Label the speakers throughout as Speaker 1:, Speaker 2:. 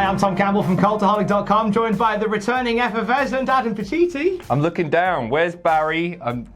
Speaker 1: I'm Tom Campbell from Cultaholic.com, joined by the returning FFS and Adam Pacitti.
Speaker 2: I'm looking down. Where's Barry? I'm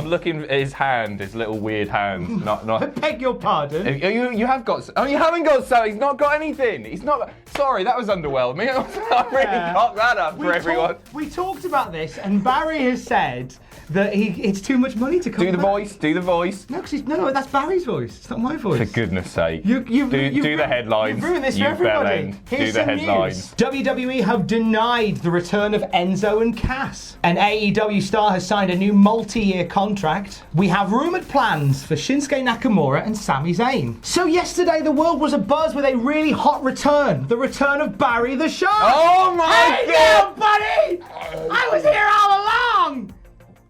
Speaker 2: looking at his hand, his little weird hand.
Speaker 1: I beg your pardon.
Speaker 2: You have got. Oh, you haven't got so. He's not got anything. He's not. Sorry, that was underwhelming. I really cocked that up for everyone.
Speaker 1: We talked about this, and Barry has said that it's too much money to come
Speaker 2: Do the
Speaker 1: back.
Speaker 2: voice. Do the voice.
Speaker 1: No, that's Barry's voice. It's not my voice.
Speaker 2: For goodness sake.
Speaker 1: Do
Speaker 2: the headlines.
Speaker 1: You've ruined this for
Speaker 2: you
Speaker 1: everybody. Here's
Speaker 2: do the
Speaker 1: some
Speaker 2: headlines.
Speaker 1: news. WWE have denied the return of Enzo and Cass. An AEW star has signed a new multi-year contract. We have rumoured plans for Shinsuke Nakamura and Sami Zayn. So yesterday the world was abuzz with a really hot return. The return of Barry the Shark.
Speaker 2: Oh my God!
Speaker 1: Hey, buddy! I was here all along!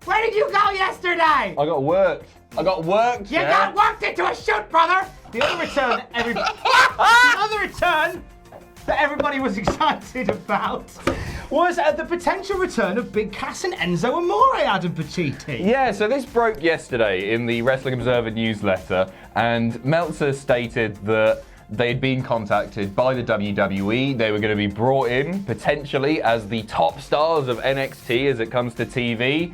Speaker 1: Where did you go yesterday?
Speaker 2: I got worked.
Speaker 1: You got worked into a shoot, brother! The other return that everybody was excited about was the potential return of Big Cass and Enzo Amore, Adam Pacitti.
Speaker 2: Yeah, so this broke yesterday in the Wrestling Observer newsletter, and Meltzer stated that they'd been contacted by the WWE. They were going to be brought in, potentially, as the top stars of NXT as it comes to TV.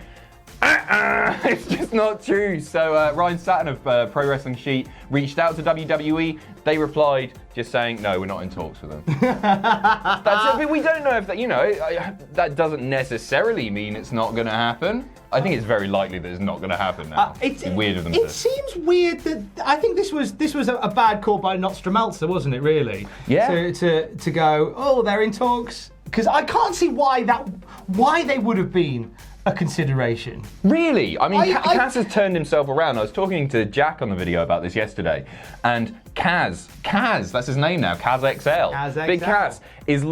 Speaker 2: It's just not true. So Ryan Satin of Pro Wrestling Sheet reached out to WWE. They replied just saying, no, we're not in talks with them. That's it. But we don't know if that, that doesn't necessarily mean it's not going to happen. I think it's very likely that it's not going to happen now. It's weird of them.
Speaker 1: It seems weird that I think this was a bad call by Meltzer, wasn't it? Really?
Speaker 2: Yeah.
Speaker 1: To go, oh, they're in talks, because I can't see why they would have been a consideration.
Speaker 2: Really? I mean, Cass has turned himself around. I was talking to Jack on the video about this yesterday, and Kaz, that's his name now, Kaz XL. Big Cass is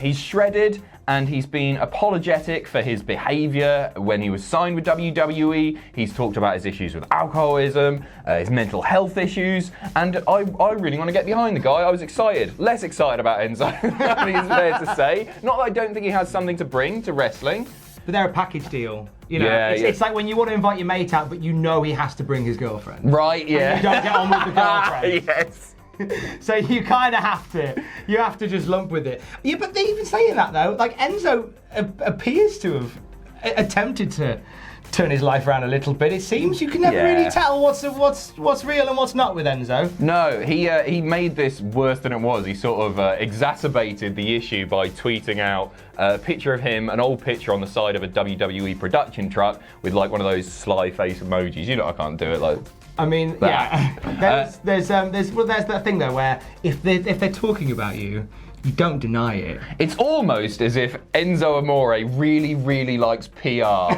Speaker 2: he's shredded, and he's been apologetic for his behaviour when he was signed with WWE. He's talked about his issues with alcoholism, his mental health issues, and I really want to get behind the guy. I was excited. Less excited about Enzo, I think it's fair to say. Not that I don't think he has something to bring to wrestling.
Speaker 1: But they're a package deal. It's like when you want to invite your mate out, but you know he has to bring his girlfriend.
Speaker 2: Right, yeah.
Speaker 1: And you don't get on with the girlfriend.
Speaker 2: Yes.
Speaker 1: So you kind of have to just lump with it. Yeah, but even saying that though, like Enzo appears to have attempted to turn his life around a little bit. It seems you can never really tell what's real and what's not with Enzo.
Speaker 2: No, he made this worse than it was. He sort of exacerbated the issue by tweeting out a picture of him, an old picture on the side of a WWE production truck with like one of those sly face emojis. You know, I can't do it like.
Speaker 1: I mean,
Speaker 2: that.
Speaker 1: Yeah. There's that thing though where if they're talking about you, you don't deny it.
Speaker 2: It's almost as if Enzo Amore really, really likes PR.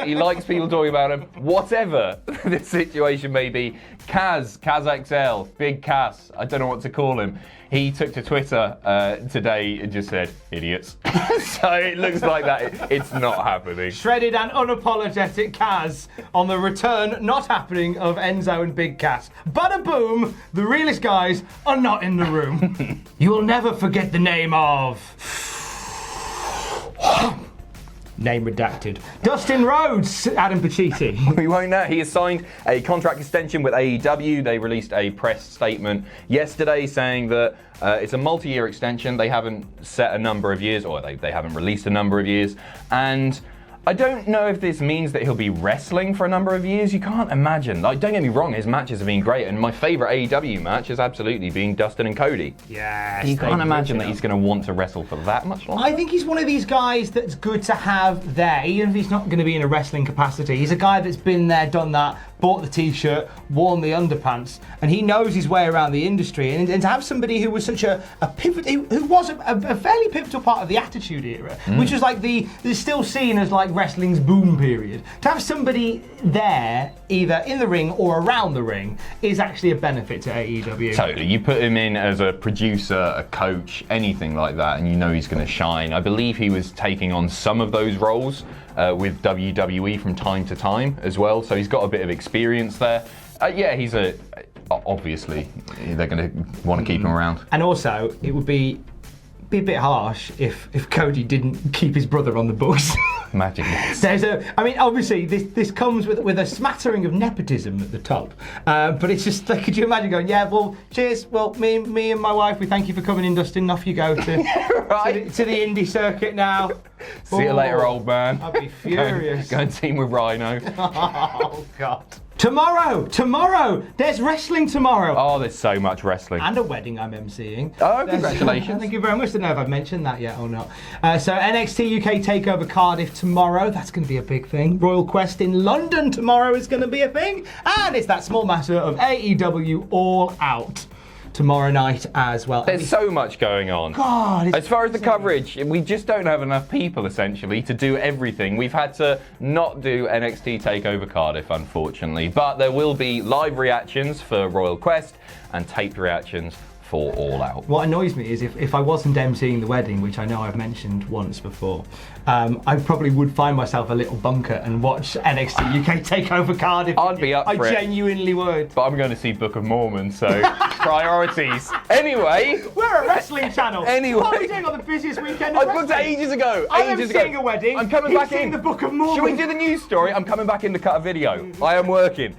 Speaker 2: he likes people talking about him. Whatever the situation may be, Kaz XL, Big Cass, I don't know what to call him. He took to Twitter today and just said, idiots. So it looks like that it's not happening.
Speaker 1: Shredded and unapologetic Kaz on the return not happening of Enzo and Big Cass. Bada boom, the realest guys are not in the room. You will never forget the name of... Name redacted. Dustin Rhodes, Adam Pacitti.
Speaker 2: We won't know. He has signed a contract extension with AEW. They released a press statement yesterday saying that it's a multi-year extension. They haven't set a number of years, or they haven't released a number of years. And I don't know if this means that he'll be wrestling for a number of years. You can't imagine. Like, don't get me wrong, his matches have been great, and my favourite AEW match has absolutely been Dustin and Cody.
Speaker 1: Yes.
Speaker 2: You can't imagine that he's going to want to wrestle for that much longer.
Speaker 1: I think he's one of these guys that's good to have there, even if he's not going to be in a wrestling capacity. He's a guy that's been there, done that, bought the t-shirt, worn the underpants, and he knows his way around the industry. And to have somebody who was such a pivot, who was a fairly pivotal part of the Attitude Era, which was like is still seen as like wrestling's boom period. To have somebody there, either in the ring or around the ring, is actually a benefit to AEW.
Speaker 2: Totally. You put him in as a producer, a coach, anything like that, and you know he's going to shine. I believe he was taking on some of those roles with WWE from time to time as well, so he's got a bit of experience there. Yeah, he's obviously they're going to want to keep him around.
Speaker 1: And also, it would be a bit harsh if Cody didn't keep his brother on the books.
Speaker 2: Magic nuts.
Speaker 1: Obviously, this comes with a smattering of nepotism at the top. But it's just like, could you imagine going, yeah, well, cheers. Well, me and my wife, we thank you for coming in, Dustin. Off you go to the indie circuit now.
Speaker 2: See you later, old man.
Speaker 1: I'd be furious.
Speaker 2: Go and team with Rhino.
Speaker 1: Oh, God. Tomorrow, there's wrestling tomorrow.
Speaker 2: Oh, there's so much wrestling.
Speaker 1: And a wedding I'm emceeing.
Speaker 2: Oh, congratulations.
Speaker 1: Thank you very much. I don't know if I've mentioned that yet or not. So NXT UK TakeOver Cardiff tomorrow. That's going to be a big thing. Royal Quest in London tomorrow is going to be a thing. And it's that small matter of AEW All Out tomorrow night as well.
Speaker 2: There's so much going on.
Speaker 1: God,
Speaker 2: as far as the coverage, we just don't have enough people, essentially, to do everything. We've had to not do NXT TakeOver Cardiff, unfortunately. But there will be live reactions for Royal Quest and taped reactions for All Out.
Speaker 1: What annoys me is if I wasn't emceeing the wedding, which I know I've mentioned once before, I probably would find myself a little bunker and watch NXT UK TakeOver Cardiff.
Speaker 2: I'd be up for it.
Speaker 1: I genuinely would.
Speaker 2: But I'm going to see Book of Mormon, so priorities. Anyway.
Speaker 1: We're a wrestling channel.
Speaker 2: Anyway.
Speaker 1: What are we doing on the busiest weekend?
Speaker 2: I booked it ages ago.
Speaker 1: I'm seeing a wedding.
Speaker 2: I'm coming back in.
Speaker 1: The Book of Mormon.
Speaker 2: Should we do the news story? I'm coming back in to cut a video. I am working.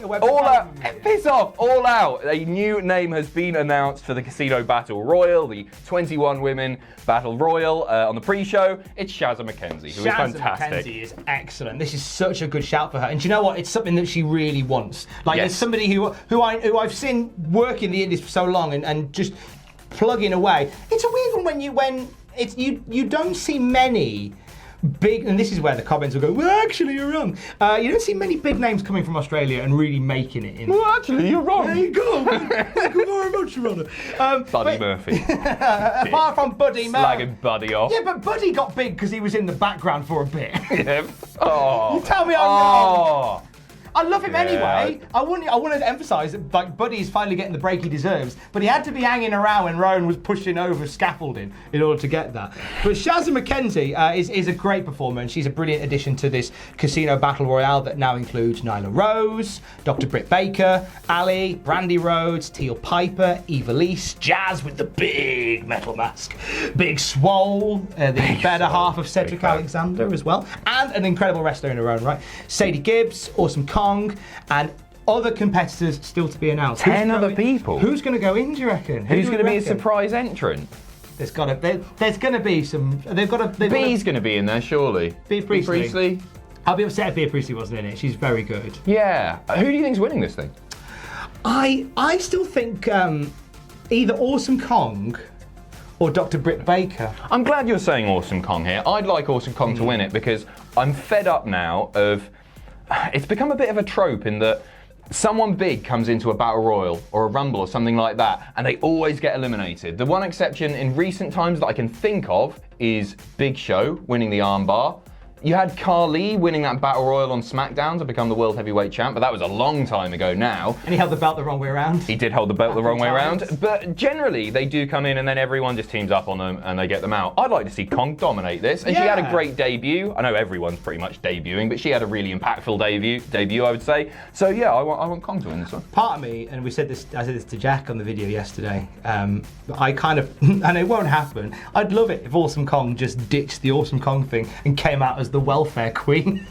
Speaker 2: All Out, piss off, All Out. A new name has been announced for the Casino Battle Royal, the 21 Women Battle Royal. On the pre-show, it's Shazza McKenzie, who is fantastic.
Speaker 1: McKenzie is excellent. This is such a good shout for her. And do you know what? It's something that she really wants. Like, as somebody who I've seen work in the indies for so long and just plugging away. It's a weird one when you don't see many big, and this is where the comments will go, well, actually, you're wrong. You don't see many big names coming from Australia and really making it.
Speaker 2: Well, actually, you're wrong.
Speaker 1: There you go. Thank you very much, Your Honour.
Speaker 2: Buddy Murphy.
Speaker 1: Apart from Buddy Murphy.
Speaker 2: Slagging Buddy off.
Speaker 1: Yeah, but Buddy got big because he was in the background for a bit.
Speaker 2: Yeah. Oh.
Speaker 1: You tell me I'm wrong. I love him anyway. I want to emphasise that like Buddy's finally getting the break he deserves, but he had to be hanging around when Rowan was pushing over scaffolding in order to get that. But Shazza McKenzie is a great performer, and she's a brilliant addition to this Casino Battle Royale that now includes Nyla Rose, Dr. Britt Baker, Ali, Brandy Rhodes, Teal Piper, Evilise, Jazz with the big metal mask, Big Swole, the better half of Cedric Alexander as well, and an incredible wrestler in her own right, Sadie Gibbs, Awesome Kong, and other competitors still to be announced.
Speaker 2: 10 other people.
Speaker 1: Who's going to go in, do you reckon?
Speaker 2: Who's going to be a surprise entrant?
Speaker 1: There's going to be some.
Speaker 2: Bee's going to be in there, surely.
Speaker 1: Bea Priestley. I'll be upset if Bea Priestley wasn't in it. She's very good.
Speaker 2: Yeah. Who do you think's winning this thing?
Speaker 1: I still think either Awesome Kong or Dr. Britt Baker.
Speaker 2: I'm glad you're saying Awesome Kong here. I'd like Awesome Kong to win it because I'm fed up now of. It's become a bit of a trope in that someone big comes into a battle royal or a rumble or something like that, and they always get eliminated. The one exception in recent times that I can think of is Big Show winning the armbar. You had Carly winning that battle royal on SmackDown to become the world heavyweight champ, but that was a long time ago now.
Speaker 1: And he held the belt the wrong way around.
Speaker 2: He did hold the belt the wrong way around, but generally they do come in and then everyone just teams up on them and they get them out. I'd like to see Kong dominate this, and she had a great debut. I know everyone's pretty much debuting, but she had a really impactful debut, I would say. So yeah, I want Kong to win this one.
Speaker 1: Part of me, and I said this to Jack on the video yesterday, I kind of, and it won't happen, I'd love it if Awesome Kong just ditched the Awesome Kong thing and came out as the welfare queen.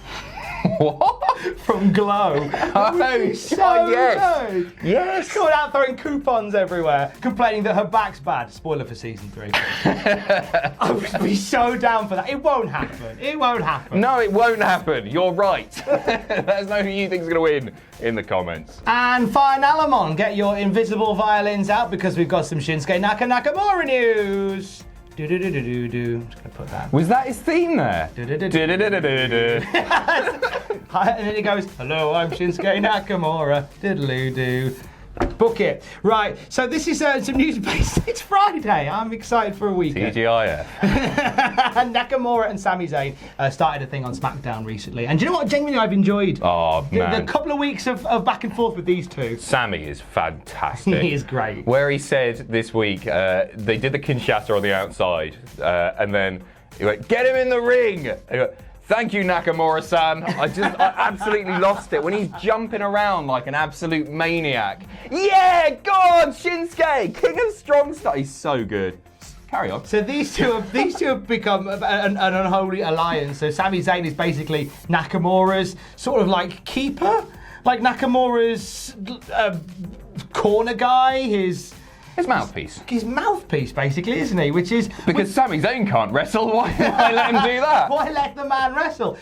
Speaker 2: What?
Speaker 1: From Glow.
Speaker 2: Oh,
Speaker 1: so
Speaker 2: yes.
Speaker 1: good.
Speaker 2: Yes.
Speaker 1: Going out throwing coupons everywhere, complaining that her back's bad. Spoiler for season 3. I would be so down for that. It won't happen. It won't happen.
Speaker 2: No, it won't happen. You're right. Let us know who you think's going to win in the comments.
Speaker 1: And Alamon, get your invisible violins out because we've got some Shinsuke Nakamura news. I'm just going to put that.
Speaker 2: Was that his theme there?
Speaker 1: And then he goes, hello, I'm Shinsuke Nakamura. Diddle-oo-doo. Book it. Right, so this is some news based. It's Friday. I'm excited for a weekend.
Speaker 2: TGIF.
Speaker 1: Nakamura and Sami Zayn started a thing on SmackDown recently. And do you know what? Genuinely, I've enjoyed the couple of weeks of back and forth with these two.
Speaker 2: Sami is fantastic.
Speaker 1: He is great.
Speaker 2: Where he said this week, they did the Kinshasa on the outside, and then he went, get him in the ring! And he went, thank you, Nakamura-san. I absolutely lost it when he's jumping around like an absolute maniac. Yeah, go on, Shinsuke, King of Strong Style. He's so good. carry on.
Speaker 1: So these two have become an unholy alliance. So Sami Zayn is basically Nakamura's sort of like keeper, like Nakamura's corner guy, his
Speaker 2: mouthpiece.
Speaker 1: His mouthpiece, basically, isn't he? Which is
Speaker 2: because Sami Zayn can't wrestle. Why let him do that?
Speaker 1: Why let the man wrestle?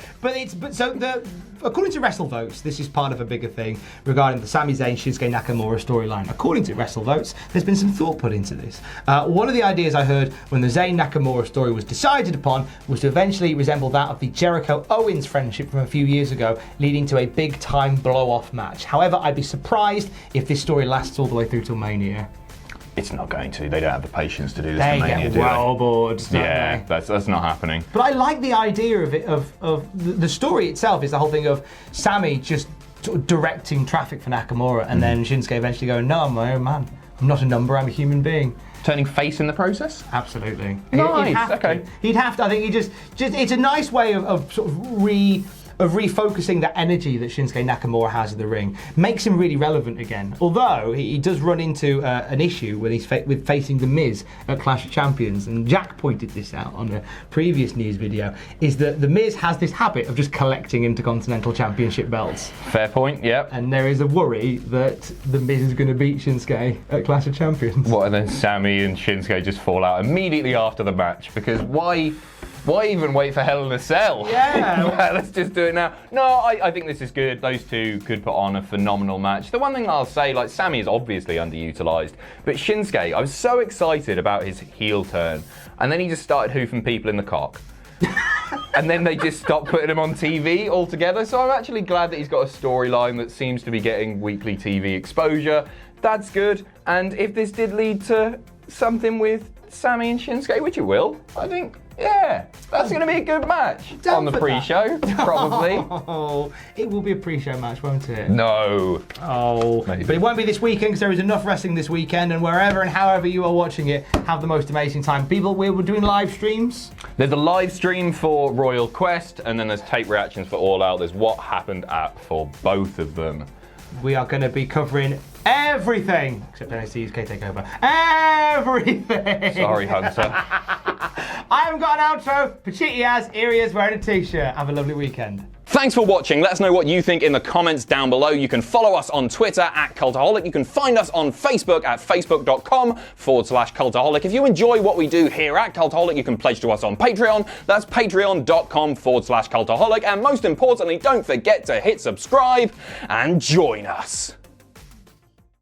Speaker 1: According to WrestleVotes, this is part of a bigger thing regarding the Sami Zayn Shinsuke Nakamura storyline. According to WrestleVotes, there's been some thought put into this. One of the ideas I heard when the Zayn Nakamura story was decided upon was to eventually resemble that of the Jericho Owens friendship from a few years ago, leading to a big time blow off match. However, I'd be surprised if this story lasts all the way through till Mania.
Speaker 2: It's not going to. They don't have the patience to do this.
Speaker 1: They
Speaker 2: to Mania,
Speaker 1: get well bored.
Speaker 2: Yeah, that's not happening.
Speaker 1: But I like the idea of it. Of the story itself is the whole thing of Sami just sort of directing traffic for Nakamura, and then Shinsuke eventually going, "No, I'm my own man. I'm not a number. I'm a human being."
Speaker 2: Turning face in the process.
Speaker 1: Absolutely.
Speaker 2: Nice. Okay.
Speaker 1: He'd have to. I think he just. It's a nice way of sort of refocusing that energy that Shinsuke Nakamura has in the ring. Makes him really relevant again. Although he does run into an issue when he's with facing The Miz at Clash of Champions, and Jack pointed this out on a previous news video, is that The Miz has this habit of just collecting Intercontinental Championship belts.
Speaker 2: Fair point, yep.
Speaker 1: And there is a worry that The Miz is going to beat Shinsuke at Clash of Champions.
Speaker 2: What, and then Sami and Shinsuke just fall out immediately after the match? Because why even wait for Hell in a Cell?
Speaker 1: Yeah.
Speaker 2: Let's just do it now. No, I think this is good. Those two could put on a phenomenal match. The one thing I'll say, like, Sami is obviously underutilized, but Shinsuke, I was so excited about his heel turn, and then he just started hoofing people in the cock. And then they just stopped putting him on TV altogether. So I'm actually glad that he's got a storyline that seems to be getting weekly TV exposure. That's good. And if this did lead to something with Sami and Shinsuke, which it will, I think, yeah, that's going to be a good match on the pre-show, probably.
Speaker 1: Oh, it will be a pre-show match, won't it?
Speaker 2: No.
Speaker 1: Oh,
Speaker 2: maybe.
Speaker 1: But it won't be this weekend because there is enough wrestling this weekend, and wherever and however you are watching it, have the most amazing time. People, we're doing live streams.
Speaker 2: There's a live stream for Royal Quest, and then there's tape reactions for All Out. There's what happened at for both of them.
Speaker 1: We are going to be covering everything except NXT UK Takeover. Everything.
Speaker 2: Sorry, Hunter.
Speaker 1: I haven't got an outro. Pachiti has. Iri is wearing a t-shirt. Have a lovely weekend.
Speaker 2: Thanks for watching. Let us know what you think in the comments down below. You can follow us on Twitter at Cultaholic. You can find us on Facebook at facebook.com/Cultaholic. If you enjoy what we do here at Cultaholic, you can pledge to us on Patreon. That's patreon.com/Cultaholic. And most importantly, don't forget to hit subscribe and join us.